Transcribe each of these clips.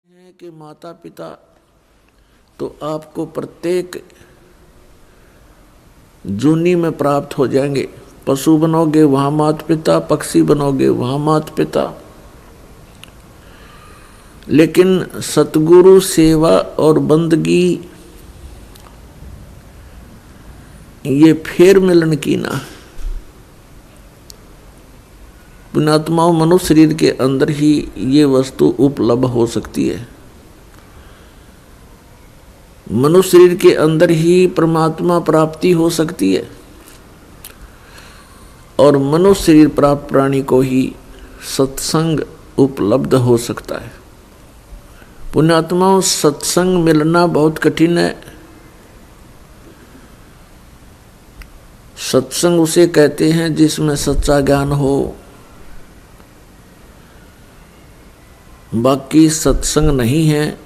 है कि माता पिता तो आपको प्रत्येक जूनी में प्राप्त हो जाएंगे। पशु बनोगे वहां माता पिता, पक्षी बनोगे वहां माता पिता, लेकिन सतगुरु सेवा और बंदगी ये फेर मिलन की ना। पुण्यात्माओं, मनुष्य शरीर के अंदर ही ये वस्तु उपलब्ध हो सकती है। मनुष्य शरीर के अंदर ही परमात्मा प्राप्ति हो सकती है और मनुष्य शरीर प्राप्त प्राणी को ही सत्संग उपलब्ध हो सकता है। पुण्यात्माओं, सत्संग मिलना बहुत कठिन है। सत्संग उसे कहते हैं जिसमें सच्चा ज्ञान हो। बाकी सत्संग नहीं है।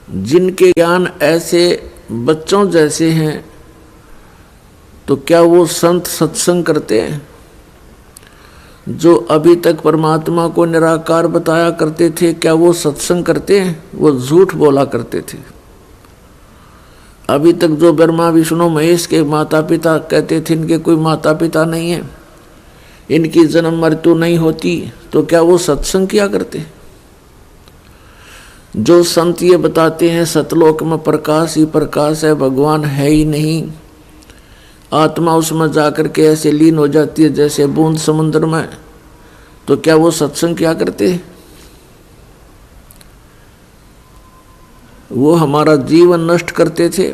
जिनके ज्ञान ऐसे बच्चों जैसे हैं तो क्या वो संत सत्संग करते हैं? जो अभी तक परमात्मा को निराकार बताया करते थे, क्या वो सत्संग करते हैं? वो झूठ बोला करते थे। अभी तक जो ब्रह्मा विष्णु महेश के माता पिता कहते थे इनके कोई माता पिता नहीं है, इनकी जन्म मृत्यु नहीं होती, तो क्या वो सत्संग किया करते? जो संत ये बताते हैं सतलोक में प्रकाश ही प्रकाश है, भगवान है ही नहीं, आत्मा उसमें जाकर के ऐसे लीन हो जाती है जैसे बूंद समुद्र में, तो क्या वो सत्संग किया करते? वो हमारा जीवन नष्ट करते थे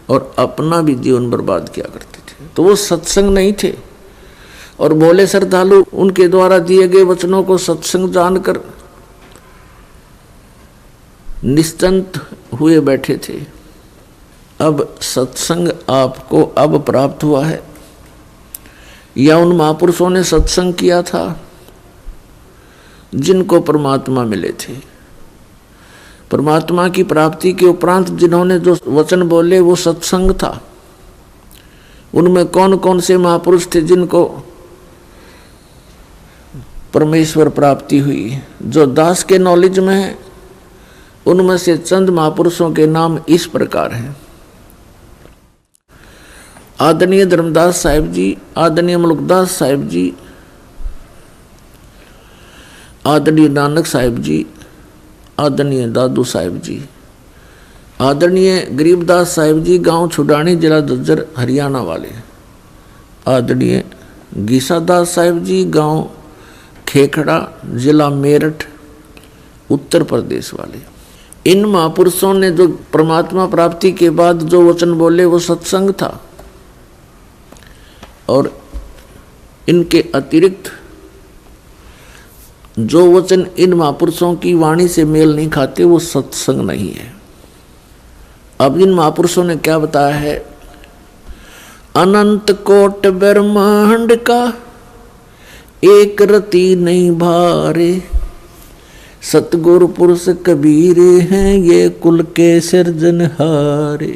और अपना भी जीवन बर्बाद किया करते थे, तो वो सत्संग नहीं थे। और भोले श्रद्धालु उनके द्वारा दिए गए वचनों को सत्संग जानकर निश्चिंत हुए बैठे थे। अब सत्संग आपको अब प्राप्त हुआ है या उन महापुरुषों ने सत्संग किया था जिनको परमात्मा मिले थे? परमात्मा की प्राप्ति के उपरांत जिन्होंने जो वचन बोले वो सत्संग था। उनमें कौन कौन से महापुरुष थे जिनको परमेश्वर प्राप्ति हुई? जो दास के नॉलेज में है उनमें से चंद महापुरुषों के नाम इस प्रकार हैं। आदरणीय धर्मदास साहिब जी, आदरणीय मलुकदास साहिब जी, आदरणीय नानक साहिब जी, आदरणीय दादू साहिब जी, आदरणीय गरीबदास साहिब जी, गांव छुडानी, जिला दज्जर, हरियाणा वाले, आदरणीय गीसादास साहिब जी, गांव खेखड़ा, जिला मेरठ, उत्तर प्रदेश वाले। इन महापुरुषों ने जो परमात्मा प्राप्ति के बाद जो वचन बोले वो सत्संग था, और इनके अतिरिक्त जो वचन इन महापुरुषों की वाणी से मेल नहीं खाते वो सत्संग नहीं है। अब इन महापुरुषों ने क्या बताया है? अनंत कोट ब्रह्मांड का एक रति नहीं भारे, सतगुरु पुरुष कबीरे हैं ये कुल के सिरजनहारे।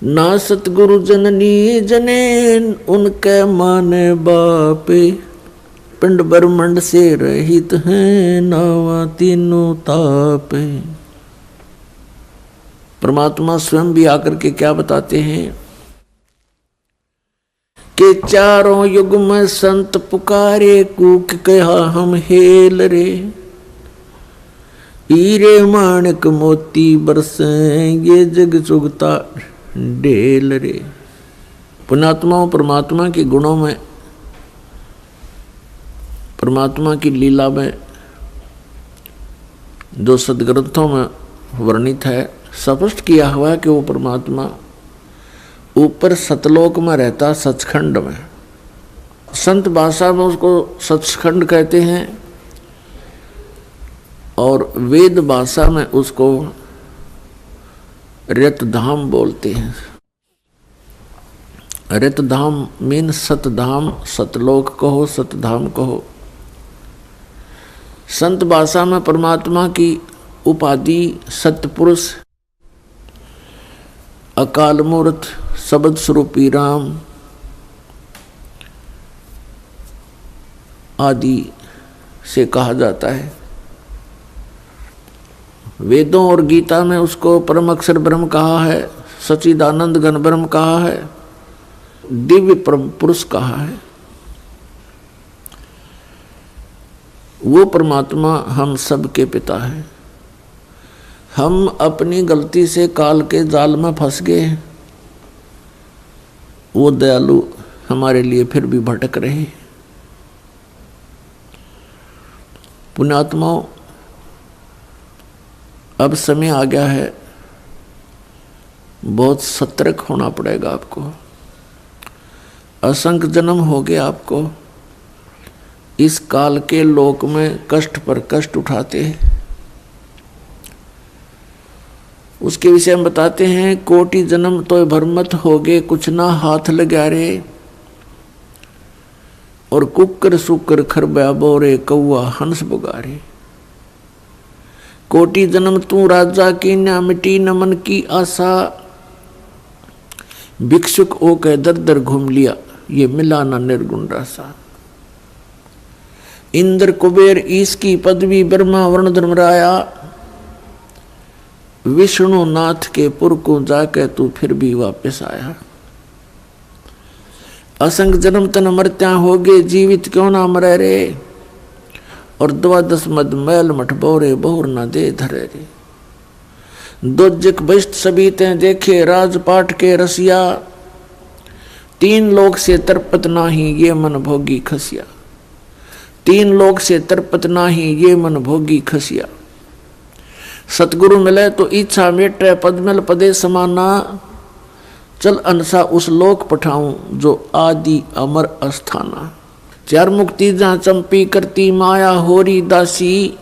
ना सतगुरु जननी जने उनके माने बापे, पिंड ब्रह्मंड से रहित हैं नावा तीनों तापे। परमात्मा स्वयं भी आकर के क्या बताते हैं कि चारों युग में संत पुकारे, कूक कहा हम हेल रे, हीरे माणक मोती बरसे ये जग चुगता ढेल रे। पुण्यात्माओं, परमात्मा के गुणों में, परमात्मा की लीला में जो सदग्रंथों में वर्णित है, स्पष्ट किया हुआ है कि वो परमात्मा ऊपर सतलोक में रहता, सचखंड में। संत भाषा में उसको सचखंड कहते हैं और वेद भाषा में उसको रतधाम बोलते हैं। रतधाम मीन सतधाम, सतलोक कहो, सतधाम कहो। संत भाषा में परमात्मा की उपाधि सतपुरुष, अकाल मूर्त, शब्द स्वरूपी राम, आदि से कहा जाता है। वेदों और गीता में उसको परम अक्षर ब्रह्म कहा है, सच्चिदानंद घन ब्रह्म कहा है, दिव्य परम पुरुष कहा है। वो परमात्मा हम सब के पिता है। हम अपनी गलती से काल के जाल में फंस गए, वो दयालु हमारे लिए फिर भी भटक रहे। पुण्यात्माओं, अब समय आ गया है, बहुत सतर्क होना पड़ेगा आपको। असंख्य जन्म हो गए आपको इस काल के लोक में कष्ट पर कष्ट उठाते हैं। उसके विषय में बताते हैं, कोटि जन्म तो भरमत हो गए, कुछ ना हाथ लगा रे। और कुकर सुकर खरबा बोरे, कौआ हंस बुगारे। कोटि जन्म तू राजा की, न मिटी न मन की आशा। भिक्षुक ओ कह दर दर घूम लिया, ये मिला न निर्गुण रासा। इंद्र कुबेर ईश की पदवी, ब्रह्मा वर्ण धर्मराया। विष्णु नाथ के पुर को जाके तू फिर भी वापस आया। असंख्य जन्म तन मरत्या हो गए, जीवित क्यों ना मरे रे। और 12 मद मैल मठ बोरे, बहुर न दे धरे रे। दोजक बस्ट सभी ते देखे, राजपाट के रसिया। 3 लोक से तरपत नाही, ये मन भोगी खसिया। 3 लोक से तरपत नाही, ये मन भोगी खसिया। सतगुरु मिले तो इच्छा मेटे, पद मिल पदे समाना। चल अनसा उस लोक पठाऊं, जो आदि अमर अस्थाना। 4 मुक्ति जहाँ चंपी करती, माया होरी दासी।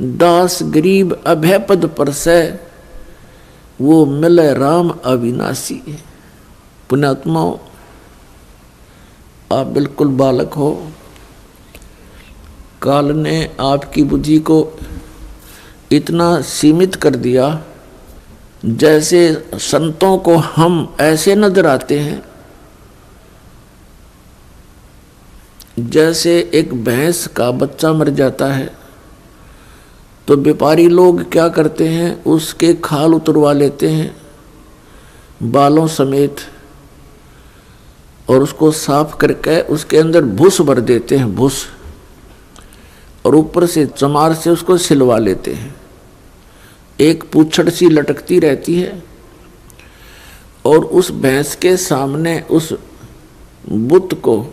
दास गरीब अभय पद पर से, वो मिले राम अविनाशी। पुण्यात्माओं, आप बिल्कुल बालक हो। काल ने आपकी बुद्धि को इतना सीमित कर दिया, जैसे संतों को हम ऐसे नजर आते हैं जैसे एक भैंस का बच्चा मर जाता है तो व्यापारी लोग क्या करते हैं, उसके खाल उतरवा लेते हैं बालों समेत, और उसको साफ करके उसके अंदर भूस भर देते हैं, भूस, और ऊपर से चमार से उसको सिलवा लेते हैं। एक पूंछड़ सी लटकती रहती है, और उस भैंस के सामने उस बुत को,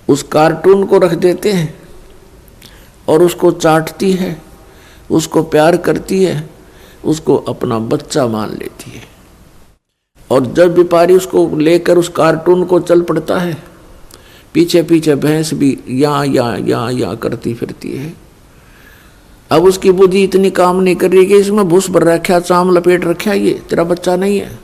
उस कार्टून को रख देते हैं, और उसको चाटती है, उसको प्यार करती है, उसको अपना बच्चा मान लेती है। और जब व्यापारी उसको लेकर उस कार्टून को चल पड़ता है, पीछे पीछे भैंस भी या करती फिरती है। अब उसकी बुद्धि इतनी काम नहीं कर रही कि इसमें भूस भर रखा, चाम लपेट रखा, ये तेरा बच्चा नहीं है।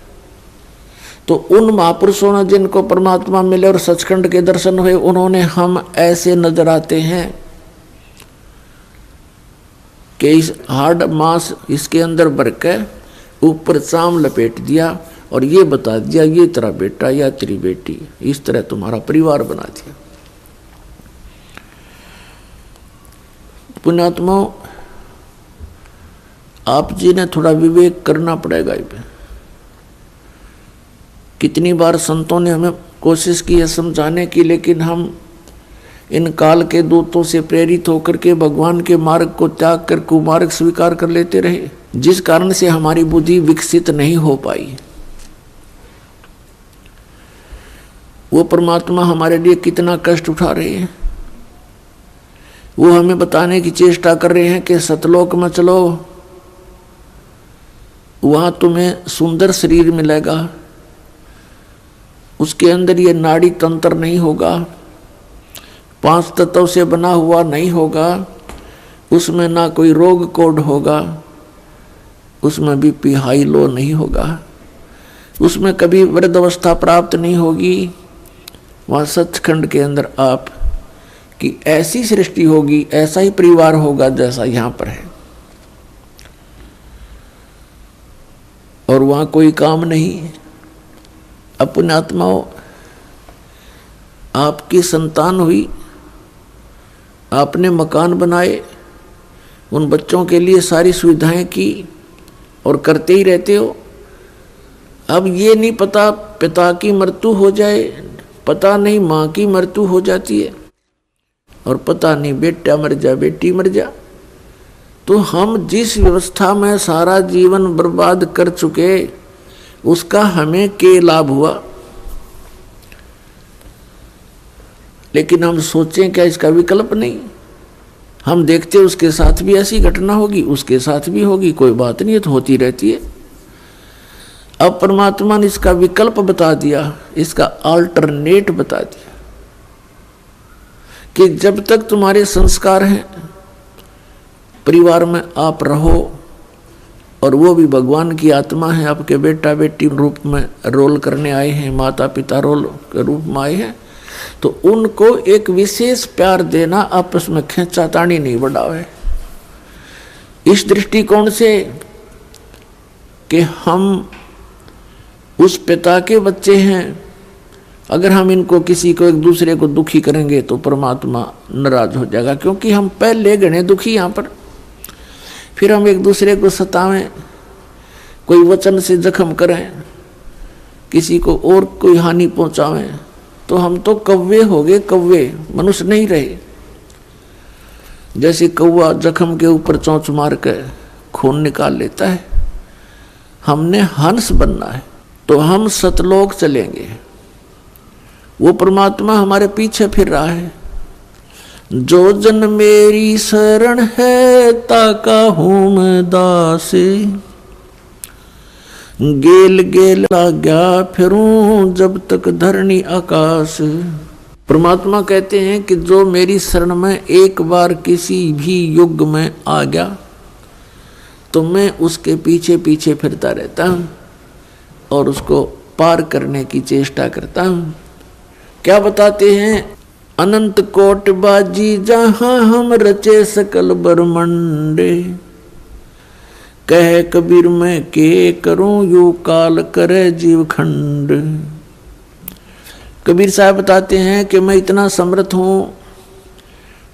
तो उन महापुरुषों ने जिनको परमात्मा मिले और सचखंड के दर्शन हुए, उन्होंने हम ऐसे नजर आते हैं कि इस हार्ड मांस इसके अंदर भर के ऊपर चाम लपेट दिया और ये बता दिया ये तेरा बेटा या तेरी बेटी, इस तरह तुम्हारा परिवार बना दिया। पुण्यात्माओं, आप जी ने थोड़ा विवेक करना पड़ेगा। कितनी बार संतों ने हमें कोशिश की है समझाने की, लेकिन हम इन काल के दूतों से प्रेरित होकर के भगवान के मार्ग को त्याग कर कुमार्ग स्वीकार कर लेते रहे, जिस कारण से हमारी बुद्धि विकसित नहीं हो पाई। वो परमात्मा हमारे लिए कितना कष्ट उठा रहे हैं, वो हमें बताने की चेष्टा कर रहे हैं कि सतलोक में चलो, वहां तुम्हें सुंदर शरीर मिलेगा, उसके अंदर ये नाड़ी तंत्र नहीं होगा, 5 तत्वों से बना हुआ नहीं होगा, उसमें ना कोई रोग कोड होगा, उसमें बीपी हाई लो नहीं होगा, उसमें कभी वृद्ध अवस्था प्राप्त नहीं होगी। वहाँ सचखंड के अंदर आप की ऐसी सृष्टि होगी, ऐसा ही परिवार होगा जैसा यहाँ पर है, और वहाँ कोई काम नहीं। अपने आत्माओं, आपकी संतान हुई, आपने मकान बनाए, उन बच्चों के लिए सारी सुविधाएं की और करते ही रहते हो। अब ये नहीं पता पिता की मृत्यु हो जाए, पता नहीं माँ की मृत्यु हो जाती है, और पता नहीं बेटा मर जा बेटी मर जा। तो हम जिस व्यवस्था में सारा जीवन बर्बाद कर चुके, उसका हमें क्या लाभ हुआ? लेकिन हम सोचें क्या इसका विकल्प नहीं? हम देखते उसके साथ भी ऐसी घटना होगी, उसके साथ भी होगी, कोई बात नहीं है, तो होती रहती है। अब परमात्मा ने इसका विकल्प बता दिया, इसका अल्टरनेट बता दिया कि जब तक तुम्हारे संस्कार हैं, परिवार में आप रहो, और वो भी भगवान की आत्मा है, आपके बेटा बेटी रूप में रोल करने आए हैं, माता पिता रोल के रूप में आए हैं, तो उनको एक विशेष प्यार देना, आपस में खींचातानी नहीं बढ़ावे। इस दृष्टिकोण से कि हम उस पिता के बच्चे हैं, अगर हम इनको किसी को एक दूसरे को दुखी करेंगे तो परमात्मा नाराज हो जाएगा, क्योंकि हम पहले गणे दुखी यहाँ पर। फिर हम एक दूसरे को सतावें, कोई वचन से जख्म करें, किसी को और कोई हानि पहुंचावें, तो हम तो कौवे हो गए, कौवे, मनुष्य नहीं रहे। जैसे कौवा जख्म के ऊपर चोंच मार कर खून निकाल लेता है, हमने हंस बनना है, तो हम सतलोक चलेंगे। वो परमात्मा हमारे पीछे फिर रहा है। जो जन मेरी शरण है, ताका हूँ मैं दास, गेल गेल आज्ञा फिरूं जब तक धरणी आकाश। परमात्मा कहते हैं कि जो मेरी शरण में एक बार किसी भी युग में आ गया, तो मैं उसके पीछे पीछे फिरता रहता हूँ और उसको पार करने की चेष्टा करता हूँ। क्या बताते हैं? अनंत कोट बाजी जहां हम रचे सकल ब्रह्मंड, कह कबीर मैं के करूं यू काल करे जीव खंड। कबीर साहब बताते हैं कि मैं इतना समर्थ हूं,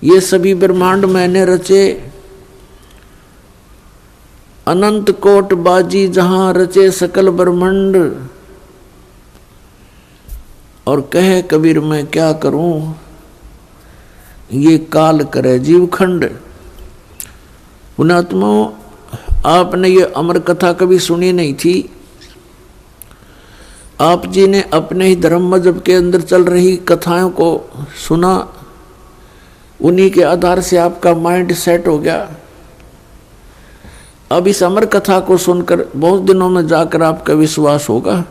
ये सभी ब्रह्मांड मैंने रचे, अनंत कोट बाजी जहां रचे सकल ब्रह्मंड, और कहे कबीर मैं क्या करूं ये काल करे जीव खंड। पुणात्माओं, आपने ये अमर कथा कभी सुनी नहीं थी। आप जी ने अपने ही धर्म मजहब के अंदर चल रही कथाओं को सुना, उन्हीं के आधार से आपका माइंड सेट हो गया। अब इस अमर कथा को सुनकर बहुत दिनों में जाकर आपका विश्वास होगा,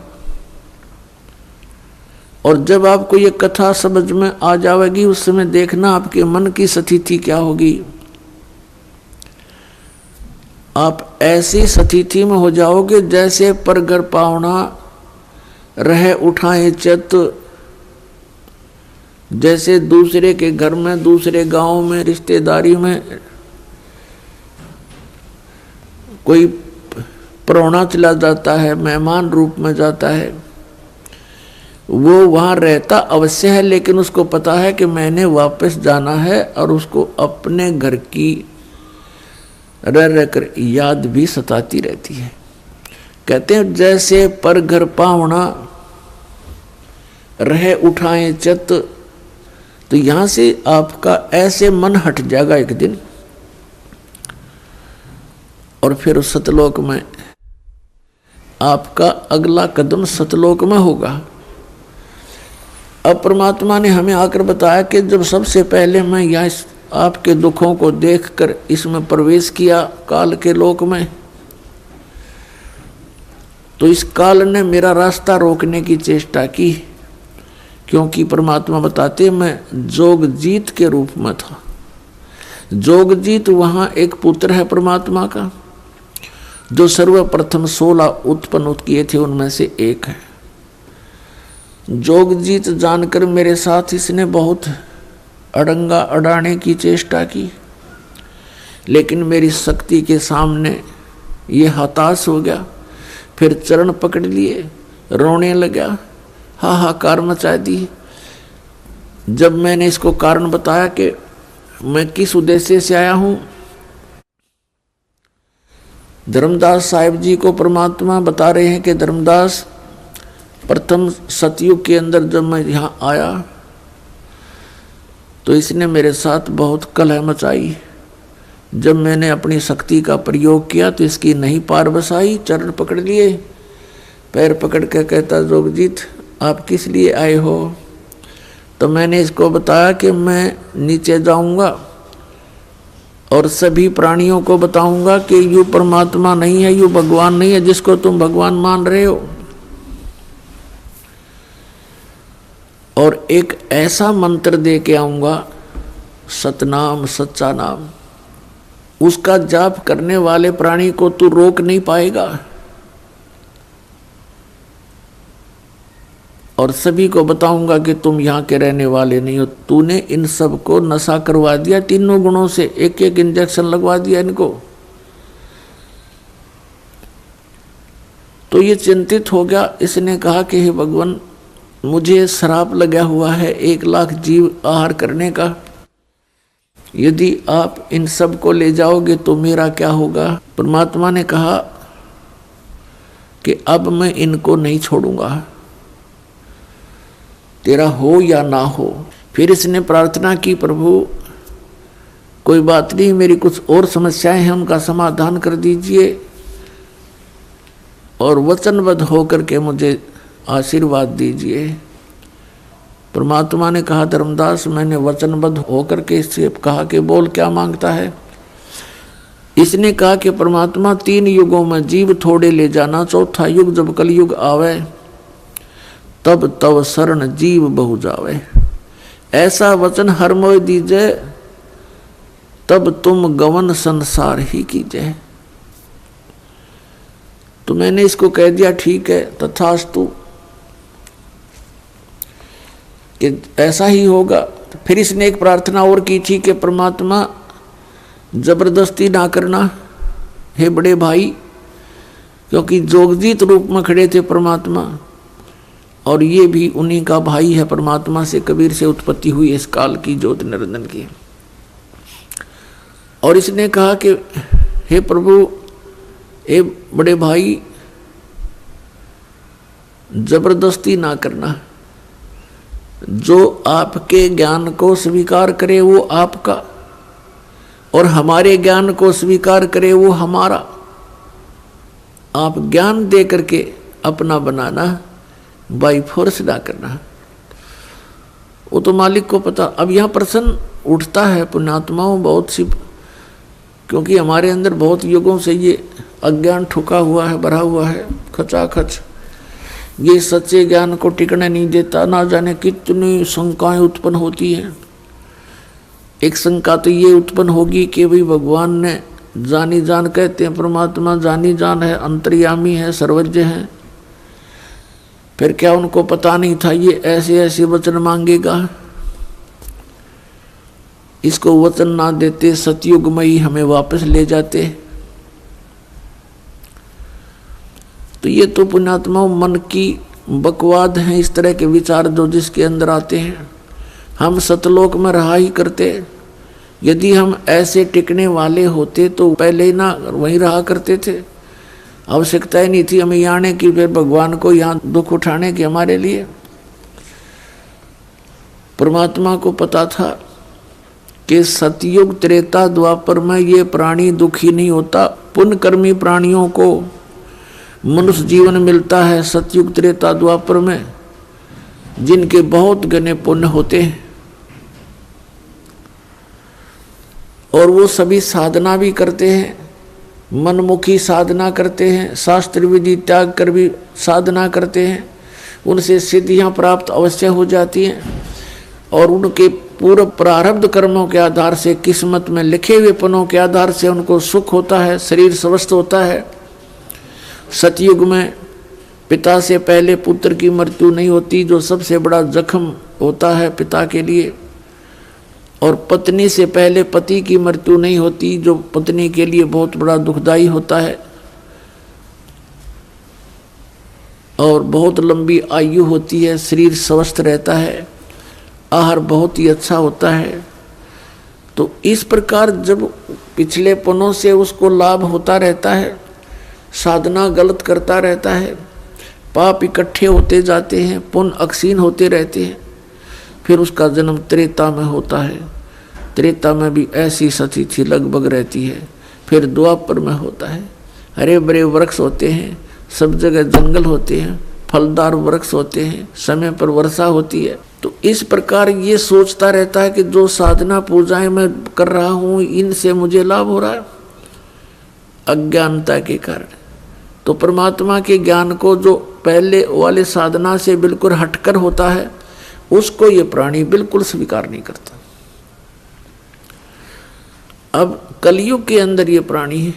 और जब आपको ये कथा समझ में आ जाएगी, उस समय देखना आपके मन की स्थिति क्या होगी। आप ऐसी स्थिति में हो जाओगे जैसे परगर पावना रहे उठाए चित, जैसे दूसरे के घर में, दूसरे गांव में, रिश्तेदारी में कोई परौना चला जाता है, मेहमान रूप में जाता है, वो वहाँ रहता अवश्य है, लेकिन उसको पता है कि मैंने वापस जाना है, और उसको अपने घर की रह रहकर याद भी सताती रहती है। कहते हैं जैसे पर घर पावना रहे उठाए चित, तो यहाँ से आपका ऐसे मन हट जाएगा एक दिन, और फिर उस सतलोक में आपका अगला कदम सतलोक में होगा। अब परमात्मा ने हमें आकर बताया कि जब सबसे पहले मैं यहाँ आपके दुखों को देखकर इसमें प्रवेश किया काल के लोक में, तो इस काल ने मेरा रास्ता रोकने की चेष्टा की, क्योंकि परमात्मा बताते मैं जोगजीत के रूप में था। जोगजीत वहाँ एक पुत्र है परमात्मा का, जो सर्वप्रथम 16 उत्पन्न किए थे, उनमें से एक है। जोगजीत जानकर मेरे साथ इसने बहुत अड़ंगा अड़ाने की चेष्टा की, लेकिन मेरी शक्ति के सामने ये हताश हो गया। फिर चरण पकड़ लिए, रोने लगा, हाहाकार मचा दी। जब मैंने इसको कारण बताया कि मैं किस उद्देश्य से आया हूँ। धर्मदास साहिब जी को परमात्मा बता रहे हैं कि धर्मदास, प्रथम सतयुग के अंदर जब मैं यहाँ आया तो इसने मेरे साथ बहुत कलह मचाई। जब मैंने अपनी शक्ति का प्रयोग किया तो इसकी नहीं पार बसाई। चरण पकड़ लिए, पैर पकड़ के कहता, जोगजीत आप किस लिए आए हो? तो मैंने इसको बताया कि मैं नीचे जाऊंगा और सभी प्राणियों को बताऊंगा कि यू परमात्मा नहीं है, यू भगवान नहीं है जिसको तुम भगवान मान रहे हो। और एक ऐसा मंत्र दे के आऊंगा, सतनाम, सच्चा नाम, उसका जाप करने वाले प्राणी को तू रोक नहीं पाएगा। और सभी को बताऊंगा कि तुम यहाँ के रहने वाले नहीं हो, तूने इन सब को नशा करवा दिया, तीनों गुणों से एक एक इंजेक्शन लगवा दिया इनको। तो ये चिंतित हो गया। इसने कहा कि हे भगवान, मुझे श्राप लगा हुआ है 1 लाख जीव आहार करने का, यदि आप इन सब को ले जाओगे तो मेरा क्या होगा? परमात्मा ने कहा कि अब मैं इनको नहीं छोड़ूंगा, तेरा हो या ना हो। फिर इसने प्रार्थना की, प्रभु कोई बात नहीं, मेरी कुछ और समस्याएं हैं, उनका समाधान कर दीजिए और वचनबद्ध होकर के मुझे आशीर्वाद दीजिए। परमात्मा ने कहा, धर्मदास मैंने वचनबद्ध होकर के इससे कहा कि बोल क्या मांगता है। इसने कहा कि परमात्मा 3 युगों में जीव थोड़े ले जाना, चौथा युग जब कलयुग आवे तब तव शरण जीव बहु जावे। ऐसा वचन हर मोय दीजिए, तब तुम गवन संसार ही कीजिए। तो मैंने इसको कह दिया ठीक है, तथास्तु, कि ऐसा ही होगा। तो फिर इसने एक प्रार्थना और की थी कि परमात्मा जबरदस्ती ना करना हे बड़े भाई, क्योंकि जोगजीत रूप में खड़े थे परमात्मा और ये भी उन्हीं का भाई है। परमात्मा से कबीर से उत्पत्ति हुई इस काल की ज्योति निरंजन की। और इसने कहा कि हे प्रभु, हे बड़े भाई, जबरदस्ती ना करना, जो आपके ज्ञान को स्वीकार करे वो आपका और हमारे ज्ञान को स्वीकार करे वो हमारा। आप ज्ञान दे करके अपना बनाना, बाई फोर्स ना करना, वो तो मालिक को पता। अब यहाँ प्रश्न उठता है पुण्यात्माओं बहुत सी, क्योंकि हमारे अंदर बहुत युगों से ये अज्ञान ठुका हुआ है, भरा हुआ है खचाखच। ये सच्चे ज्ञान को टिकने नहीं देता, ना जाने कितनी शंकाएं उत्पन्न होती हैं। एक शंका तो ये उत्पन्न होगी कि भाई भगवान ने जानी जान, कहते हैं परमात्मा जानी जान है, अंतर्यामी है, सर्वज्ञ है, फिर क्या उनको पता नहीं था ये ऐसे ऐसे वचन मांगेगा? इसको वचन ना देते सतयुग में ही हमें वापस ले जाते। तो ये तो पुण्यात्माओं मन की बकवाद है, इस तरह के विचार जो जिसके अंदर आते हैं। हम सतलोक में रहा ही करते। यदि हम ऐसे टिकने वाले होते तो पहले ही ना वहीं रहा करते थे। आवश्यकता ही नहीं थी हमें यहाँ आने की, फिर भगवान को यहाँ दुख उठाने की हमारे लिए। परमात्मा को पता था कि सतयुग त्रेता द्वापर में ये प्राणी दुखी नहीं होता। पुण्यकर्मी प्राणियों को मनुष्य जीवन मिलता है सतयुग त्रेता द्वापर में, जिनके बहुत घने पुण्य होते हैं और वो सभी साधना भी करते हैं, मनमुखी साधना करते हैं, शास्त्र विधि त्याग कर भी साधना करते हैं। उनसे सिद्धियां प्राप्त अवश्य हो जाती हैं और उनके पूर्व प्रारब्ध कर्मों के आधार से, किस्मत में लिखे हुए पनों के आधार से उनको सुख होता है, शरीर स्वस्थ होता है। सतयुग में पिता से पहले पुत्र की मृत्यु नहीं होती, जो सबसे बड़ा जख्म होता है पिता के लिए, और पत्नी से पहले पति की मृत्यु नहीं होती, जो पत्नी के लिए बहुत बड़ा दुखदाई होता है, और बहुत लंबी आयु होती है, शरीर स्वस्थ रहता है, आहार बहुत ही अच्छा होता है। तो इस प्रकार जब पिछले पुण्यों से उसको लाभ होता रहता है, साधना गलत करता रहता है, पाप इकट्ठे होते जाते हैं, पुण्य अक्षीण होते रहते हैं, फिर उसका जन्म त्रेता में होता है। त्रेता में भी ऐसी सती थी लगभग रहती है। फिर द्वापर में होता है, हरे भरे वृक्ष होते हैं, सब जगह जंगल होते हैं, फलदार वृक्ष होते हैं, समय पर वर्षा होती है। तो इस प्रकार ये सोचता रहता है कि जो साधना पूजाएं मैं कर रहा हूँ इनसे मुझे लाभ हो रहा है, अज्ञानता के कारण। तो परमात्मा के ज्ञान को जो पहले वाले साधना से बिल्कुल हटकर होता है उसको ये प्राणी बिल्कुल स्वीकार नहीं करता। अब कलयुग के अंदर ये प्राणी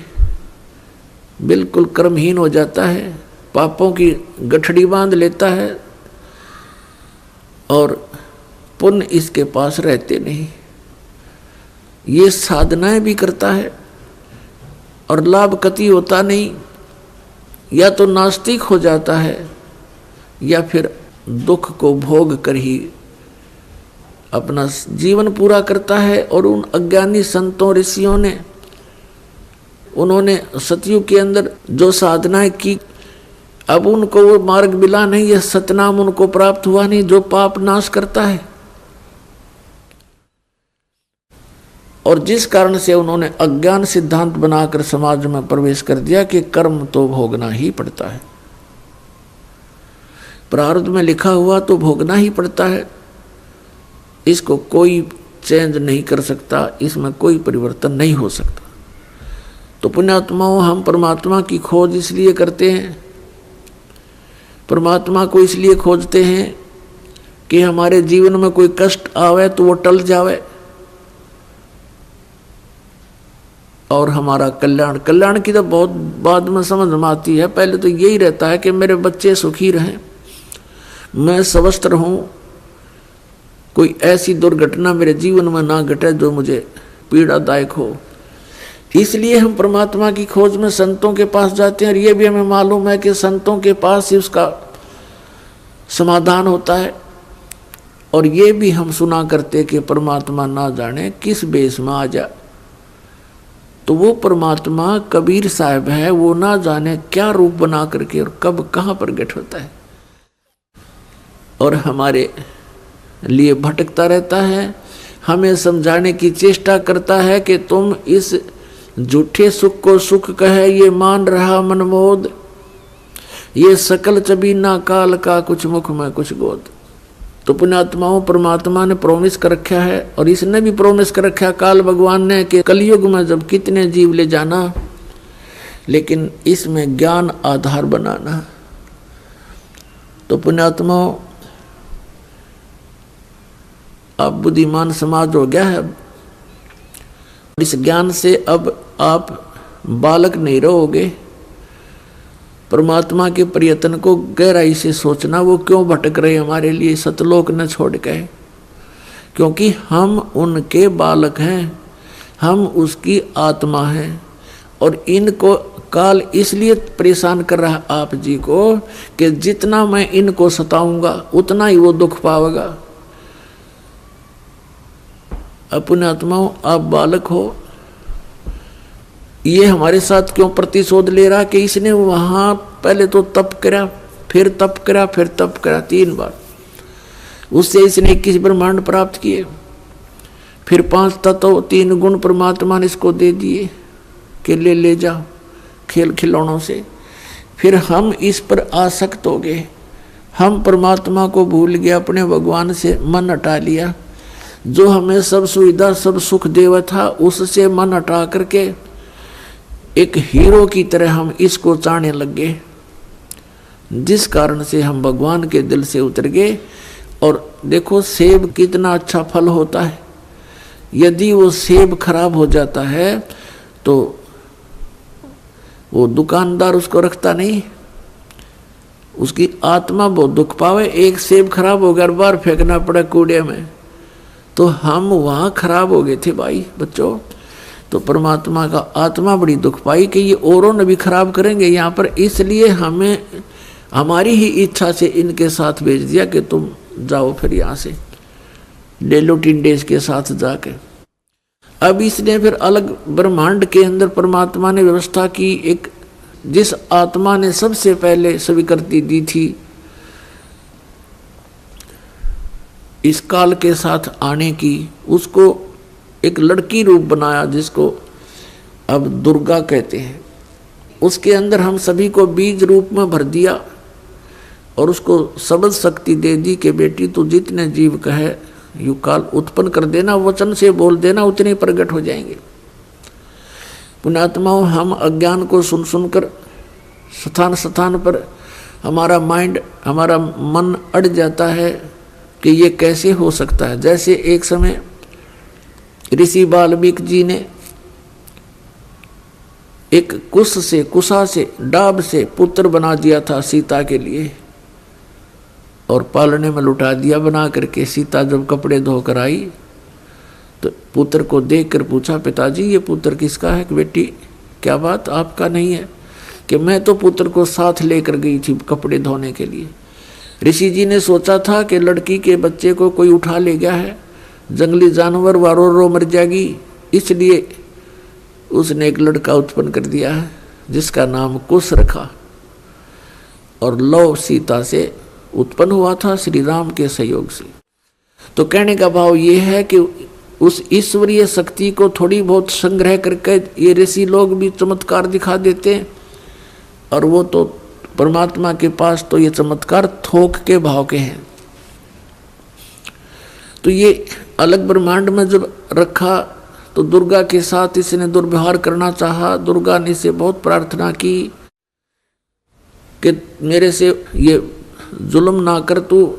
बिल्कुल कर्महीन हो जाता है, पापों की गठड़ी बांध लेता है और पुण्य इसके पास रहते नहीं। ये साधनाएं भी करता है और लाभ कति होता नहीं, या तो नास्तिक हो जाता है या फिर दुख को भोग कर ही अपना जीवन पूरा करता है। और उन अज्ञानी संतों ऋषियों ने, उन्होंने सतयुग के अंदर जो साधनाएं की, अब उनको वो मार्ग मिला नहीं, यह सतनाम उनको प्राप्त हुआ नहीं जो पाप नाश करता है। और जिस कारण से उन्होंने अज्ञान सिद्धांत बनाकर समाज में प्रवेश कर दिया कि कर्म तो भोगना ही पड़ता है, प्रारब्ध में लिखा हुआ तो भोगना ही पड़ता है, इसको कोई चेंज नहीं कर सकता, इसमें कोई परिवर्तन नहीं हो सकता। तो पुण्यात्माओं, हम परमात्मा की खोज इसलिए करते हैं, परमात्मा को इसलिए खोजते हैं कि हमारे जीवन में कोई कष्ट आवे तो वो टल जावे और हमारा कल्याण की तो बहुत बाद में समझ में आती है। पहले तो यही रहता है कि मेरे बच्चे सुखी रहें, मैं स्वस्थ रहूं, कोई ऐसी दुर्घटना मेरे जीवन में ना घटे जो मुझे पीड़ादायक हो। इसलिए हम परमात्मा की खोज में संतों के पास जाते हैं और ये भी हमें मालूम है कि संतों के पास ही उसका समाधान होता है। और ये भी हम सुना करते कि परमात्मा ना जाने किस बेस में आ जा, तो वो परमात्मा कबीर साहब है, वो ना जाने क्या रूप बना करके और कब कहाँ प्रकट होता है और हमारे लिए भटकता रहता है, हमें समझाने की चेष्टा करता है कि तुम इस झूठे सुख को सुख कहे ये मान रहा मनमोद, ये सकल चबीना काल का कुछ मुख में कुछ गोद। तो पुण्यात्माओं, परमात्मा ने प्रोमिस कर रखा है और इसने भी प्रोमिस कर रखा काल भगवान ने कि कलयुग में जब कितने जीव ले जाना, लेकिन इसमें ज्ञान आधार बनाना। तो पुण्यात्माओं, अब बुद्धिमान समाज हो गया है, इस ज्ञान से अब आप बालक नहीं रहोगे। परमात्मा के प्रयत्न को गहराई से सोचना, वो क्यों भटक रहे हमारे लिए सतलोक न छोड़ के, क्योंकि हम उनके बालक हैं, हम उसकी आत्मा हैं। और इनको काल इसलिए परेशान कर रहा आप जी को कि जितना मैं इनको सताऊंगा उतना ही वो दुख पावेगा। अपने आत्माओं, आप बालक हो, ये हमारे साथ क्यों प्रतिशोध ले रहा कि इसने वहां पहले तो तप करा, फिर तप करा, फिर तप करा, 3 बार, उससे इसने 21 ब्रह्मांड प्राप्त किए, फिर 5 तत्व 3 गुण परमात्मा ने इसको दे दिए कि ले जाओ खेल खिलौनों से। फिर हम इस पर आसक्त हो गए, हम परमात्मा को भूल गए, अपने भगवान से मन हटा लिया, जो हमें सब सुविधा सब सुख देवा था उससे मन हटा करके एक हीरो की तरह हम इसको चाहने लग गए, जिस कारण से हम भगवान के दिल से उतर गए। और देखो सेब कितना अच्छा फल होता है, यदि वो सेब खराब हो जाता है तो वो दुकानदार उसको रखता नहीं, उसकी आत्मा बहुत दुख पावे। एक सेब खराब हो गया, बाहर फेंकना पड़ा कूड़े में, तो हम वहाँ खराब हो गए थे भाई बच्चों। तो परमात्मा का आत्मा बड़ी दुख पाई कि ये औरों ने भी खराब करेंगे यहाँ पर, इसलिए हमें हमारी ही इच्छा से इनके साथ भेज दिया कि तुम जाओ फिर यहाँ से ले लो टिंडेस के साथ जाके। अब इसने फिर अलग ब्रह्मांड के अंदर परमात्मा ने व्यवस्था की, एक जिस आत्मा ने सबसे पहले स्वीकृति दी थी इस काल के साथ आने की, उसको एक लड़की रूप बनाया जिसको अब दुर्गा कहते हैं। उसके अंदर हम सभी को बीज रूप में भर दिया और उसको शब्द शक्ति दे दी कि बेटी तू जितने जीव कहे यू काल उत्पन्न कर देना, वचन से बोल देना, उतने प्रकट हो जाएंगे। पुण्यात्माओं, हम अज्ञान को सुन सुनकर स्थान स्थान पर हमारा माइंड, हमारा मन अड़ जाता है कि ये कैसे हो सकता है। जैसे एक समय ऋषि वाल्मीकि जी ने एक कुशा से डाब से पुत्र बना दिया था सीता के लिए और पालने में लुटा दिया बना करके। सीता जब कपड़े धोकर आई तो पुत्र को देखकर पूछा, पिताजी ये पुत्र किसका है? कि बेटी क्या बात, आपका नहीं है? कि मैं तो पुत्र को साथ लेकर गई थी कपड़े धोने के लिए। ऋषि जी ने सोचा था कि लड़की के बच्चे को कोई उठा ले गया है, जंगली जानवर वारो रो मर जाएगी, इसलिए उसने एक लड़का उत्पन्न कर दिया है जिसका नाम कुश रखा और लव सीता से उत्पन्न हुआ था श्री राम के सहयोग से। तो कहने का भाव ये है कि उस ईश्वरीय शक्ति को थोड़ी बहुत संग्रह करके ये ऋषि लोग भी चमत्कार दिखा देते हैं, और वो तो परमात्मा के पास तो ये चमत्कार थोक के भाव के हैं। तो ये अलग ब्रह्मांड में जब रखा तो दुर्गा के साथ इसने दुर्व्यवहार करना चाहा। दुर्गा ने इसे बहुत प्रार्थना की कि मेरे से ये जुल्म ना कर, तू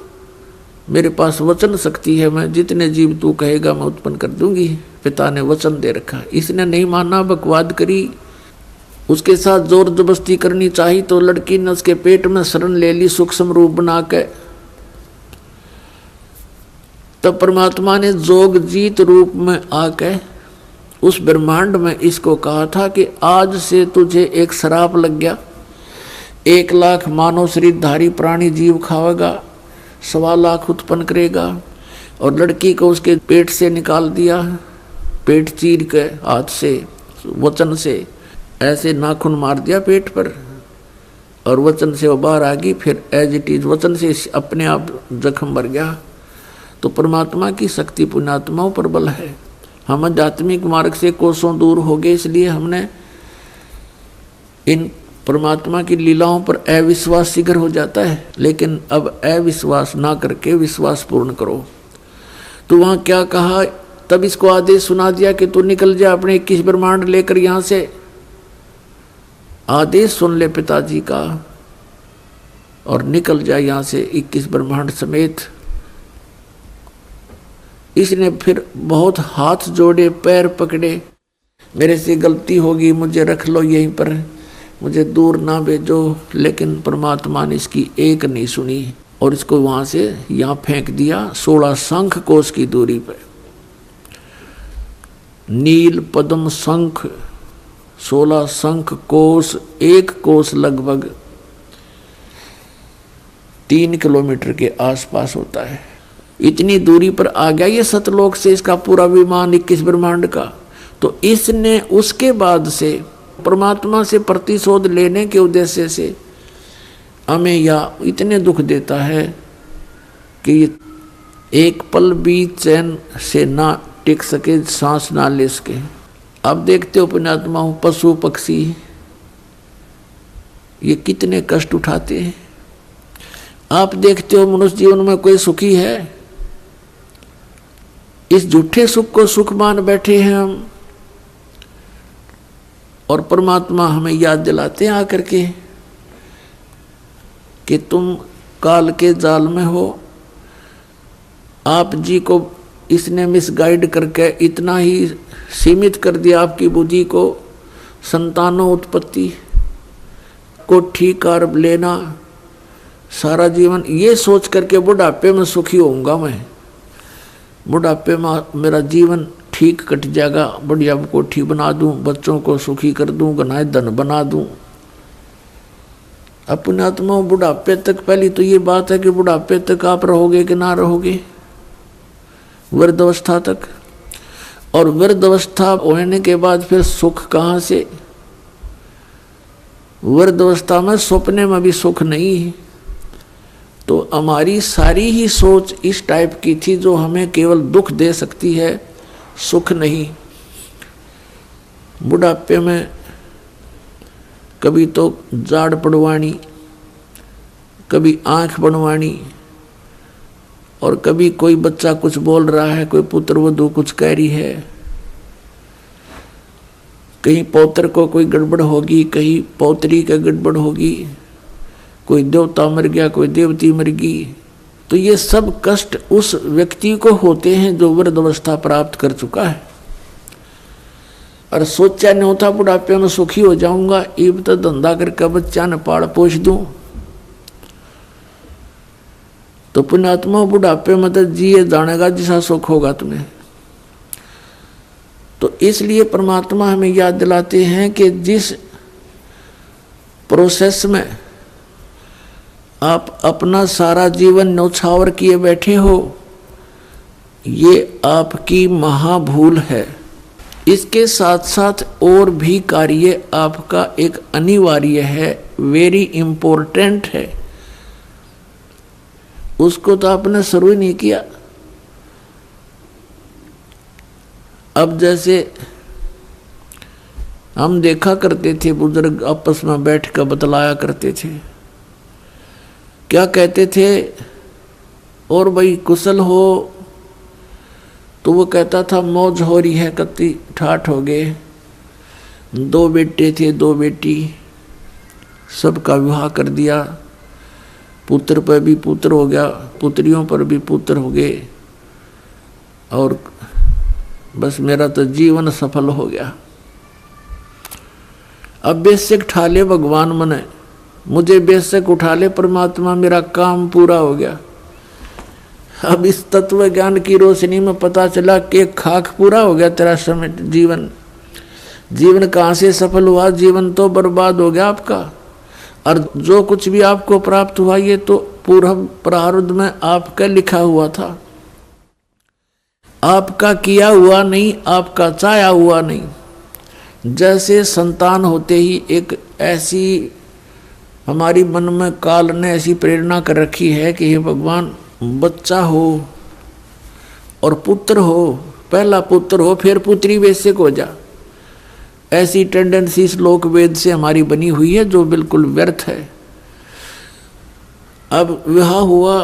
मेरे पास वचन शक्ति है, मैं जितने जीव तू कहेगा मैं उत्पन्न कर दूंगी। पिता ने वचन दे रखा, इसने नहीं माना, बकवाद करी, उसके साथ जोर जबरदस्ती करनी चाहिए तो लड़की ने उसके पेट में शरण ले ली सूक्ष्म रूप बना के। तब परमात्मा ने जोग जीत रूप में आके उस ब्रह्मांड में इसको कहा था कि आज से तुझे एक श्राप लग गया, 1 लाख मानव शरीरधारी प्राणी जीव खावेगा, 1.25 लाख उत्पन्न करेगा। और लड़की को उसके पेट से निकाल दिया, पेट चीर के हाथ से वचन से ऐसे नाखून मार दिया पेट पर और वचन से वो बाहर आ गई। फिर एज इट इज वचन से अपने आप जख्म भर गया। तो परमात्मा की शक्ति पुण्यात्माओं पर बल है। हम आध्यात्मिक मार्ग से कोसों दूर हो गए, इसलिए हमने इन परमात्मा की लीलाओं पर अविश्वास शीघ्र हो जाता है। लेकिन अब अविश्वास ना करके विश्वास पूर्ण करो। तो वहाँ क्या कहा, तब इसको आदेश सुना दिया कि तू निकल जा अपने 21 ब्रह्मांड लेकर यहाँ से। आदेश सुन ले पिताजी का और निकल जा यहाँ से 21 ब्रह्मांड समेत। इसने फिर बहुत हाथ जोड़े, पैर पकड़े, मेरे से गलती होगी, मुझे रख लो यहीं पर, मुझे दूर ना भेजो। लेकिन परमात्मा ने इसकी एक नहीं सुनी और इसको वहाँ से यहाँ फेंक दिया 16 शंख कोश की दूरी पर। नील पद्म शंख 16 शंख कोश, 1 कोश लगभग 3 किलोमीटर के आसपास होता है। इतनी दूरी पर आ गया ये सतलोक से इसका पूरा विमान 21 ब्रह्मांड का। तो इसने उसके बाद से परमात्मा से प्रतिशोध लेने के उद्देश्य से हमें या इतने दुख देता है कि एक पल भी चैन से ना टिक सके, सांस ना ले सके। अब देखते हो पुण्यात्मा, पशु पक्षी ये कितने कष्ट उठाते हैं। आप देखते हो मनुष्य जीवन में कोई सुखी है? इस झूठे सुख को सुख मान बैठे हैं हम, और परमात्मा हमें याद दिलाते हैं आकर के कि तुम काल के जाल में हो। आप जी को इसने मिसगाइड करके इतना ही सीमित कर दिया आपकी बुद्धि को, संतानों उत्पत्ति को ठीक कर लेना, सारा जीवन ये सोच करके बुढ़ापे में सुखी होऊंगा मैं, बुढ़ापे में मेरा जीवन ठीक कट जाएगा, बढ़िया कोठी बना दूं, बच्चों को सुखी कर दूं, घनाए धन बना दूं। अपने आत्मा बुढ़ापे तक, पहली तो ये बात है कि बुढ़ापे तक आप रहोगे कि ना रहोगे, वृद्धावस्था तक। और वृद्ध अवस्था होने के बाद फिर सुख कहाँ से? वृद्ध अवस्था में सपने में भी सुख नहीं है। तो हमारी सारी ही सोच इस टाइप की थी जो हमें केवल दुख दे सकती है, सुख नहीं। बुढ़ापे में कभी तो जाड़ पड़वानी, कभी आंख बनवानी, और कभी कोई बच्चा कुछ बोल रहा है, कोई पुत्र वधू कुछ कह रही है, कहीं पौत्र को कोई गड़बड़ होगी, कहीं पौत्री का गड़बड़ होगी, कोई देवता मर गया, कोई देवती मर गई। तो ये सब कष्ट उस व्यक्ति को होते हैं जो वृद्ध अवस्था प्राप्त कर चुका है। और सोचा नहीं होता बुढ़ापे में सुखी हो जाऊंगा, इब तो धंधा करके बच्चा न पाल पोष दूं। तो पुण्यात्मा बुढ़ापे में तो जिए जानेगा जिसा सुख होगा तुम्हें। तो इसलिए परमात्मा हमें याद दिलाते हैं कि जिस प्रोसेस में आप अपना सारा जीवन न्यौछावर किए बैठे हो, ये आपकी महाभूल है। इसके साथ साथ और भी कार्य आपका एक अनिवार्य है, वेरी इम्पोर्टेंट है। उसको तो आपने शुरू ही नहीं किया। अब जैसे हम देखा करते थे, बुजुर्ग आपस में बैठ कर बतलाया करते थे, क्या कहते थे, और भाई कुशल हो? तो वो कहता था मौज हो रही है, कत्ती ठाठ हो गए, 2 बेटे थे 2 बेटी, सबका विवाह कर दिया, पुत्र पर भी पुत्र हो गया, पुत्रियों पर भी पुत्र हो गए, और बस मेरा तो जीवन सफल हो गया। अब बेशक उठा ले भगवान मने, मुझे बेशक उठा ले परमात्मा, मेरा काम पूरा हो गया। अब इस तत्व ज्ञान की रोशनी में पता चला कि खाक पूरा हो गया तेरा समय, जीवन कहाँ से सफल हुआ? जीवन तो बर्बाद हो गया आपका। और जो कुछ भी आपको प्राप्त हुआ ये तो पूर्व प्रारब्ध में आपका लिखा हुआ था, आपका किया हुआ नहीं, आपका चाहा हुआ नहीं। जैसे संतान होते ही एक ऐसी हमारी मन में काल ने ऐसी प्रेरणा कर रखी है कि हे भगवान बच्चा हो और पुत्र हो, पहला पुत्र हो फिर पुत्री बेशक हो जा। ऐसी टेंडेंसी श्लोक वेद से हमारी बनी हुई है जो बिल्कुल व्यर्थ है। अब विवाह हुआ,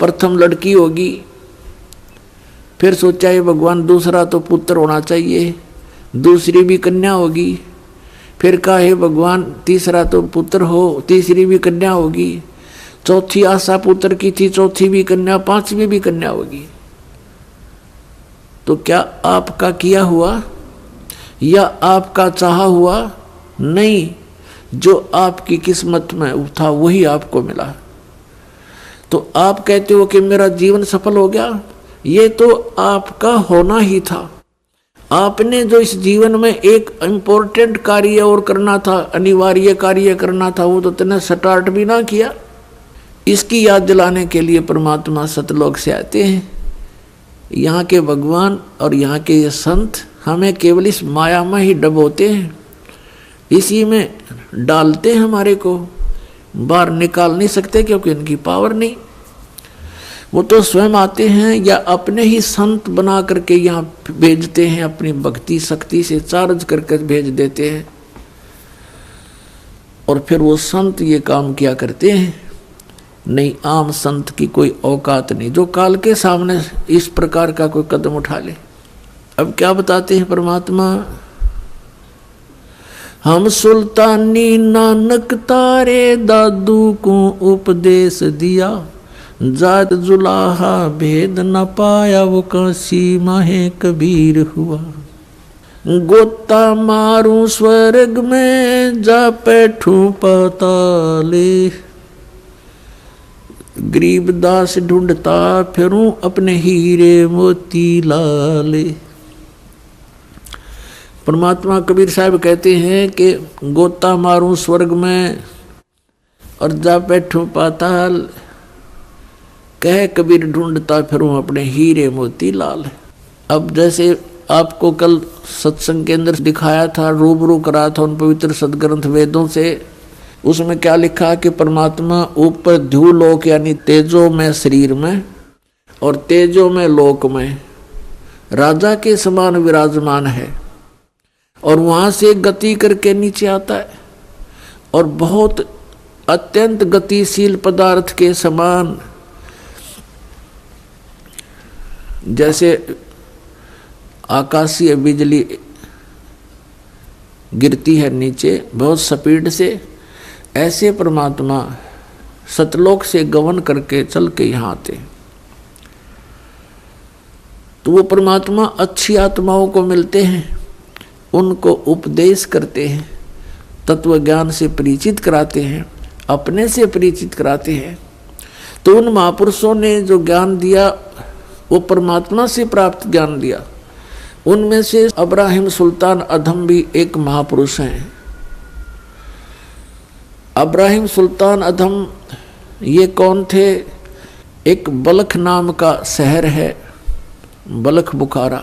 प्रथम लड़की होगी, फिर सोचा है भगवान दूसरा तो पुत्र होना चाहिए, दूसरी भी कन्या होगी, फिर कहा हे भगवान तीसरा तो पुत्र हो, तीसरी भी कन्या होगी, चौथी आशा पुत्र की थी, चौथी भी कन्या, पांचवी भी कन्या होगी। तो क्या आपका किया हुआ या आपका चाहा हुआ? नहीं, जो आपकी किस्मत में था वही आपको मिला। तो आप कहते हो कि मेरा जीवन सफल हो गया, ये तो आपका होना ही था। आपने जो इस जीवन में एक इम्पोर्टेंट कार्य और करना था, अनिवार्य कार्य करना था, वो तो तुमने स्टार्ट भी ना किया। इसकी याद दिलाने के लिए परमात्मा सतलोक से आते हैं। यहाँ के भगवान और यहाँ के ये संत हमें केवल इस माया में ही डबोते हैं, इसी में डालते हैं, हमारे को बाहर निकाल नहीं सकते क्योंकि इनकी पावर नहीं। वो तो स्वयं आते हैं या अपने ही संत बना करके यहाँ भेजते हैं, अपनी भक्ति शक्ति से चार्ज करके भेज देते हैं, और फिर वो संत ये काम किया करते हैं। नहीं, आम संत की कोई औकात नहीं जो काल के सामने इस प्रकार का कोई कदम उठा ले। अब क्या बताते हैं परमात्मा, हम सुल्तानी नानक तारे दादू को उपदेश दिया, जात जुलाहा भेद न पाया वो काशी माहे कबीर हुआ। गोता मारू स्वर्ग में जा बैठूं पाताले, गरीबदास ढूंढता फिरूं अपने हीरे मोती लाले। परमात्मा कबीर साहब कहते हैं कि गोता मारूं स्वर्ग में और जा बैठूं पाताल, कह कबीर ढूंढता फिरूं अपने हीरे मोती लाल। अब जैसे आपको कल सत्संग के अंदर दिखाया था, रूबरू करा था उन पवित्र सदग्रंथ वेदों से। उसमें क्या लिखा कि परमात्मा ऊपर ध्युलोक यानी तेजो में शरीर में और तेजो में लोक में राजा के समान विराजमान है, और वहां से गति करके नीचे आता है और बहुत अत्यंत गतिशील पदार्थ के समान, जैसे आकाशीय बिजली गिरती है नीचे बहुत स्पीड से, ऐसे परमात्मा सतलोक से गमन करके चल के यहाँ आते। तो वो परमात्मा अच्छी आत्माओं को मिलते हैं, उनको उपदेश करते हैं, तत्व ज्ञान से परिचित कराते हैं, अपने से परिचित कराते हैं। तो उन महापुरुषों ने जो ज्ञान दिया वो परमात्मा से प्राप्त ज्ञान दिया। उनमें से अब्राहिम सुल्तान अधम भी एक महापुरुष हैं। अब्राहिम सुल्तान अधम ये कौन थे? एक बलख नाम का शहर है, बलख बुखारा,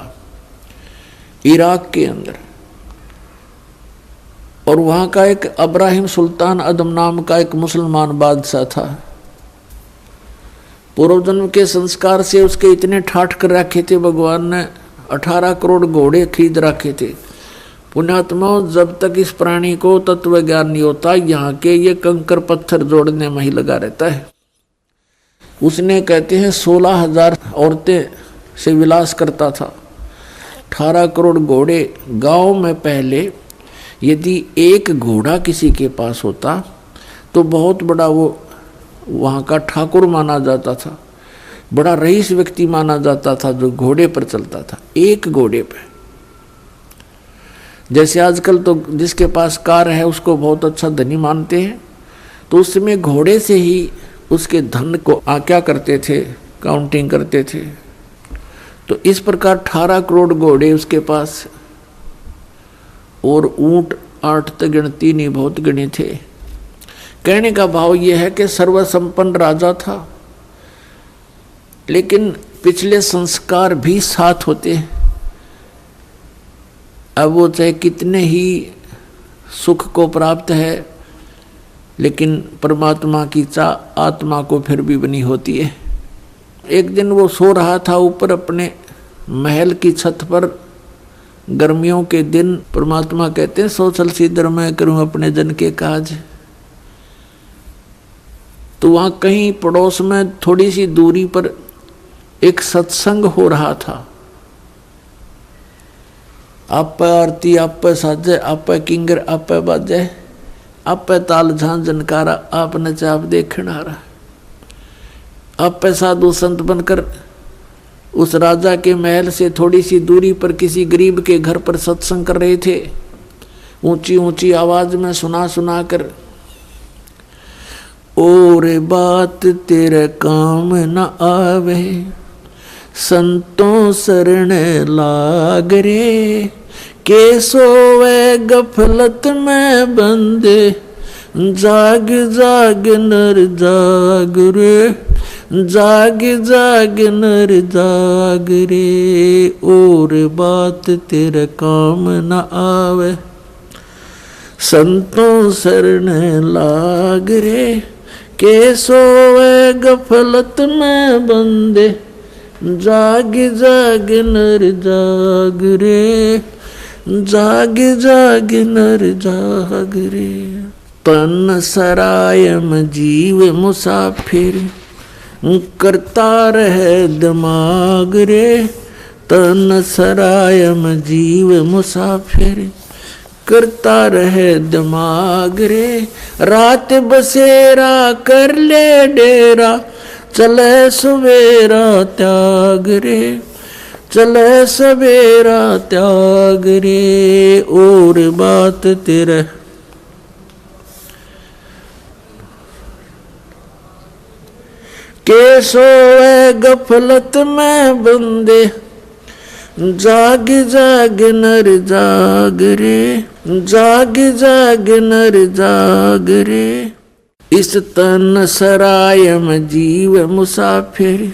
इराक के अंदर, और वहाँ का एक अब्राहिम सुल्तान अदम नाम का एक मुसलमान बादशाह था। पूर्व जन्म के संस्कार से उसके इतने ठाठ कर रखे थे, भगवान ने 18 करोड़ घोड़े खरीद रखे थे। पुण्यात्माओं, जब तक इस प्राणी को तत्व ज्ञान नहीं होता, यहाँ के ये कंकर पत्थर जोड़ने में ही लगा रहता है। उसने कहते हैं 16,000 औरतें से विलास करता था, 18 करोड़ घोड़े। गांव में पहले यदि एक घोड़ा किसी के पास होता तो बहुत बड़ा वो वहाँ का ठाकुर माना जाता था, बड़ा रईस व्यक्ति माना जाता था जो घोड़े पर चलता था, एक घोड़े पे। जैसे आजकल तो जिसके पास कार है उसको बहुत अच्छा धनी मानते हैं, तो उस समय घोड़े से ही उसके धन को आज्ञा करते थे, काउंटिंग करते थे। तो इस प्रकार 18 करोड़ घोड़े उसके पास, और ऊंट 8 तक गिनती नहीं, बहुत गिने थे। कहने का भाव यह है कि सर्वसंपन्न राजा था, लेकिन पिछले संस्कार भी साथ होते हैं। अब वो चाहे कितने ही सुख को प्राप्त है, लेकिन परमात्मा की चाह आत्मा को फिर भी बनी होती है। एक दिन वो सो रहा था ऊपर अपने महल की छत पर, गर्मियों के दिन। परमात्मा कहते हैं सो चल सीधर मैं करूं अपने जन के काज। तो वहां कहीं पड़ोस में थोड़ी सी दूरी पर एक सत्संग हो रहा था। आप आरती, आप साजे, आप किंगर, आप बाजे, आप ताल झांझ जनकारा, आप नचा, आप देखण आ रहा। आप साधु संत बनकर उस राजा के महल से थोड़ी सी दूरी पर किसी गरीब के घर पर सत्संग कर रहे थे, ऊंची ऊंची आवाज में सुना सुना कर। और बात तेरे काम न आवे, संतों शरण लाग रे, के सोवे गफलत में बंदे, जाग जाग नर जाग रे, जाग जाग नर जाग रे। और बात तेरे काम न आवे, संतों शरण लाग रे, के सोवे गफलत में बंदे, जाग जाग नर जाग रे, जाग जाग नर जाग रे। तन सरायम जीव मुसाफिर, करता रहे दिमाग रे, तन सरायम जीव मुसाफिर, करता रहे दिमाग रे। रात बसेरा कर ले डेरा, चले सवेरा त्याग रे, चले सवेरा त्याग रे। और बात तेरा के सोए गफलत में बंदे, जाग जाग नर जाग रे, जाग जाग नर जाग रे। इस तन सरायम जीव मुसाफिर,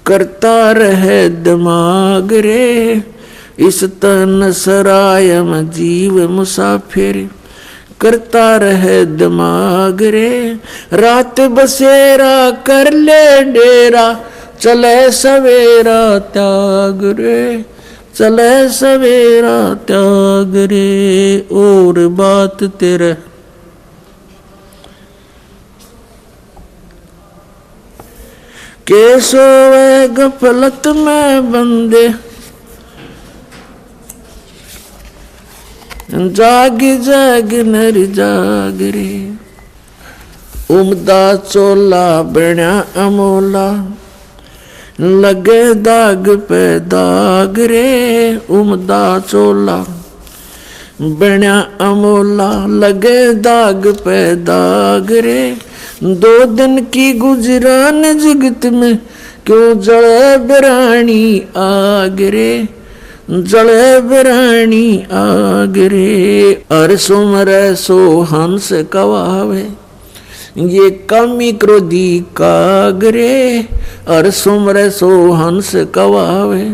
करता रहे दिमाग रे, इस तन सराय में जीव मुसाफिर, करता रहे दिमाग रे। रात बसेरा कर ले डेरा, चले सवेरा त्याग रे, चले सवेरा त्याग रे। और बात तेरे के सोए गफलत में बंदे, जाग जाग नर जाग रे। उमदा चोला बण्या अमोला, लगे दाग पे दाग रे। उमदा चोला बण्या अमोला, लगे दाग पे दाग रे। 2 दिन की गुजरान जगत में, क्यों जले बिरानी आग रे, जले बिरानी आग रे। अर सुमरे सो हंस कवावे, ये कामी क्रोधी काग रे। अर सुमरे सो हंस कवावे,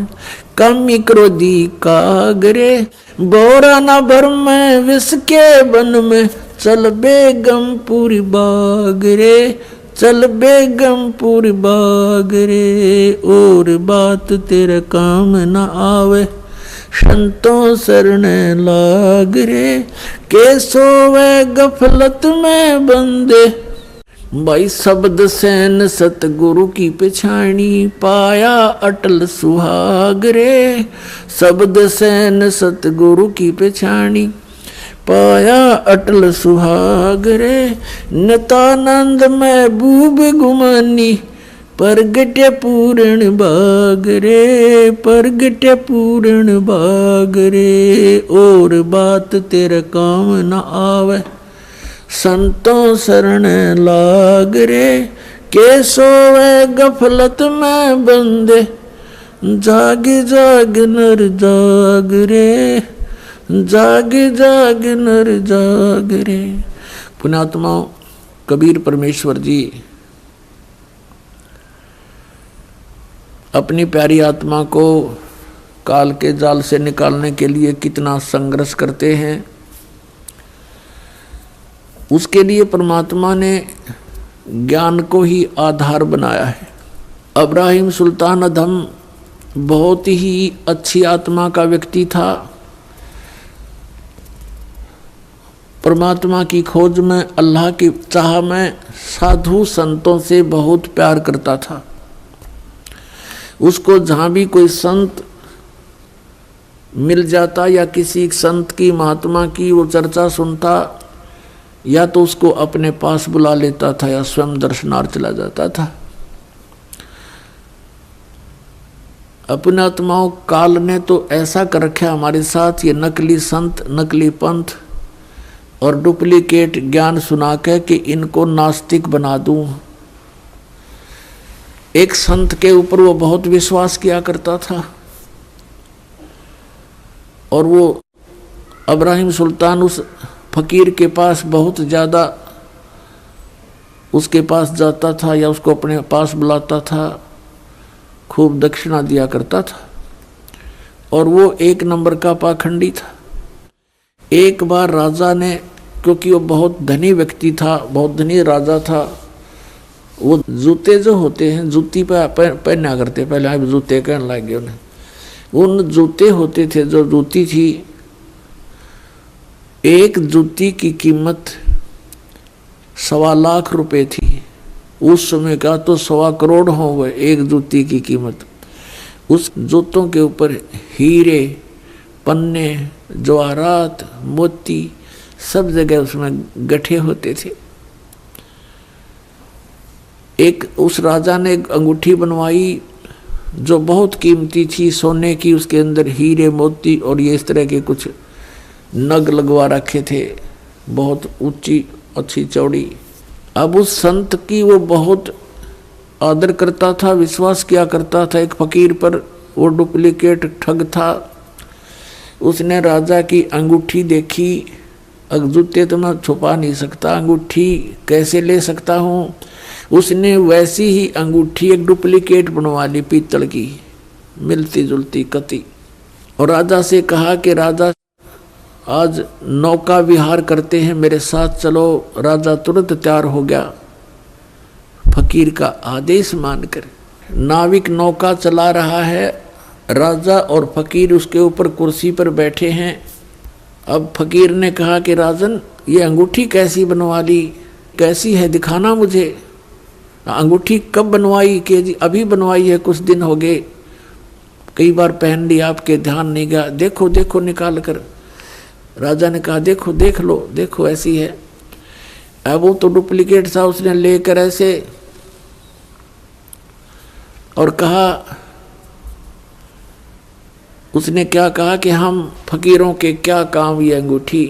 कामी क्रोधी काग रे। बोरा न भर में विष के बन में, चल बेगमपुर बाग रे, चल बेगमपुर बाग रे। और बात तेरे काम न आवे, संतों शरण लाग रे। के सोवे गफलत में बंदे, भाई शब्द सैन सतगुरु की पिछाणी, पाया अटल सुहाग रे। शब्द सैन सतगुरु की पिछाणी, पाया अटल सुहाग रे। नितानंद महबूब गुमानी, परगट्य पूर्ण बाग रे, परगट्य पूर्ण बाग रे। और बात तेरे काम न आवे, संतों शरण लाग रे। के सोवे गफलत में बंदे, जाग जाग नर जाग रे, जाग जाग नर जाग रे। पुण्यात्मा कबीर परमेश्वर जी अपनी प्यारी आत्मा को काल के जाल से निकालने के लिए कितना संघर्ष करते हैं। उसके लिए परमात्मा ने ज्ञान को ही आधार बनाया है। इब्राहिम सुल्तान अधम बहुत ही अच्छी आत्मा का व्यक्ति था। परमात्मा की खोज में, अल्लाह की चाह में साधु संतों से बहुत प्यार करता था। उसको जहाँ भी कोई संत मिल जाता या किसी संत की महात्मा की वो चर्चा सुनता, या तो उसको अपने पास बुला लेता था या स्वयं दर्शनार्थ चला जाता था। अपने आत्माओं काल ने तो ऐसा कर रखा हमारे साथ, ये नकली संत, नकली पंथ और डुप्लीकेट ज्ञान सुना के कि इनको नास्तिक बना दूं। एक संत के ऊपर वो बहुत विश्वास किया करता था और वो इब्राहिम सुल्तान उस फकीर के पास बहुत ज़्यादा उसके पास जाता था या उसको अपने पास बुलाता था, खूब दक्षिणा दिया करता था और वो 1 नंबर का पाखंडी था। एक बार राजा ने, क्योंकि वो बहुत धनी व्यक्ति था, बहुत धनी राजा था, वो जूते जो होते हैं जूती पे पहना करते, पहले आप जूते कहने लग गए उन्हें। उन जूते होते थे, जो जूती थी, एक जूती की कीमत 1.25 लाख रुपए थी। उस समय का तो 1.25 करोड़ हो गए एक जूती की कीमत। उस जूतों के ऊपर हीरे, पन्ने, जवाहरात, मोती सब जगह उसमें गठे होते थे। एक उस राजा ने एक अंगूठी बनवाई जो बहुत कीमती थी, सोने की, उसके अंदर हीरे, मोती और ये इस तरह के कुछ नग लगवा रखे थे, बहुत ऊंची, अच्छी, चौड़ी। अब उस संत की वो बहुत आदर करता था, विश्वास किया करता था एक फकीर पर। वो डुप्लीकेट ठग था। उसने राजा की अंगूठी देखी, जूते तो मैं छुपा नहीं सकता, अंगूठी कैसे ले सकता हूँ। उसने वैसी ही अंगूठी एक डुप्लीकेट बनवा ली, पीतल की, मिलती जुलती कति। और राजा से कहा कि राजा आज नौका विहार करते हैं, मेरे साथ चलो। राजा तुरंत तैयार हो गया फकीर का आदेश मानकर। नाविक नौका चला रहा है, राजा और फकीर उसके ऊपर कुर्सी पर बैठे हैं। अब फकीर ने कहा कि राजन, ये अंगूठी कैसी बनवा ली, कैसी है, दिखाना मुझे। अंगूठी कब बनवाई? कि जी अभी बनवाई है, कुछ दिन हो गए, कई बार पहन ली, आपके ध्यान नहीं गया, देखो देखो निकाल कर। राजा ने कहा देखो देख लो, देखो ऐसी है। अब वो तो डुप्लीकेट था, उसने लेकर ऐसे और कहा, उसने क्या कहा कि हम फकीरों के क्या काम ये अंगूठी।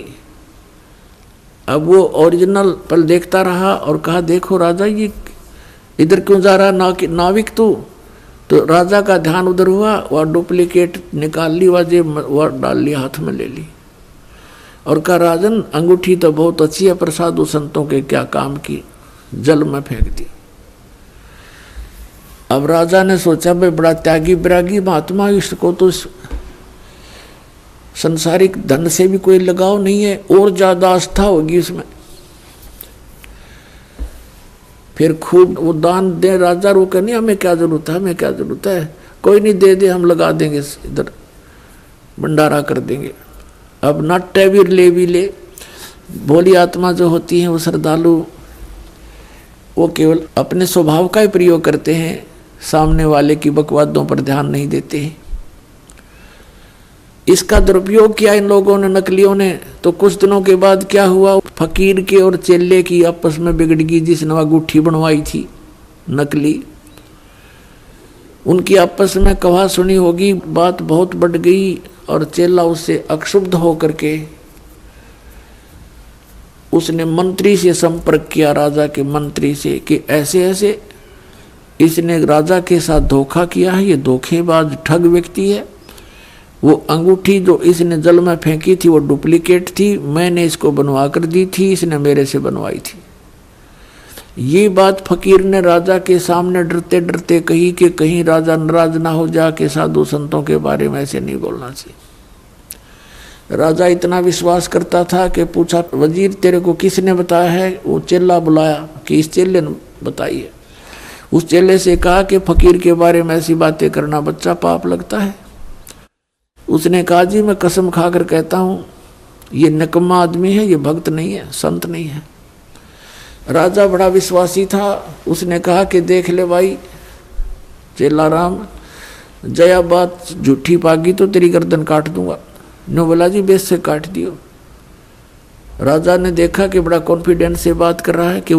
अब वो ओरिजिनल पल देखता रहा और कहा देखो राजा, ये इधर क्यों जा रहा नाविक तू? तो राजा का ध्यान उधर हुआ, वह डुप्लीकेट निकाल ली, वह डाल ली, हाथ में ले ली और कहा राजन, अंगूठी तो बहुत अच्छी है, पर साधु संतों के क्या काम की, जल में फेंक दी। अब राजा ने सोचा भाई बड़ा त्यागी विरागी महात्मा, इसको तो संसारिक धन से भी कोई लगाव नहीं है, और ज्यादा आस्था होगी इसमें। फिर खूब वो दान दे। राजा रोके नहीं, हमें क्या जरूरत है, हमें क्या जरूरत है, कोई नहीं, दे दे, हम लगा देंगे, इधर भंडारा कर देंगे। अब नाट्य भी ले। भोली आत्मा जो होती है वो श्रद्धालु, वो केवल अपने स्वभाव का ही प्रयोग करते हैं, सामने वाले की बकवादों पर ध्यान नहीं देते हैं। इसका दुरुपयोग किया इन लोगों ने, नकलियों ने। तो कुछ दिनों के बाद क्या हुआ, फकीर के और चेले की आपस में बिगड़ गई, जिसने अंगूठी बनवाई थी नकली, उनकी आपस में कहा सुनी होगी, बात बहुत बढ़ गई और चेला उससे अक्षुब्ध होकर के उसने मंत्री से संपर्क किया, राजा के मंत्री से, कि ऐसे ऐसे इसने राजा के साथ धोखा किया है, ये धोखेबाज ठग व्यक्ति है। वो अंगूठी जो इसने जल में फेंकी थी वो डुप्लीकेट थी, मैंने इसको बनवा कर दी थी, इसने मेरे से बनवाई थी। ये बात फकीर ने राजा के सामने डरते डरते कही कि कहीं राजा नाराज ना हो जा के साधु संतों के बारे में ऐसे नहीं बोलना चाहिए। राजा इतना विश्वास करता था कि पूछा, वजीर तेरे को किसने बताया है? वो चेला बुलाया कि इस चेले ने बताई है। उस चेले से कहा कि फकीर के बारे में ऐसी बातें करना बच्चा पाप लगता है। उसने कहा जी मैं कसम खाकर कहता हूँ ये निकम्मा आदमी है, ये भक्त नहीं है, संत नहीं है। राजा बड़ा विश्वासी था, उसने कहा कि देख ले भाई चेला राम, जया बात झूठी पागी तो तेरी गर्दन काट दूंगा। नो बोला जी बेस से काट दियो। राजा ने देखा कि बड़ा कॉन्फिडेंस से बात कर रहा है कि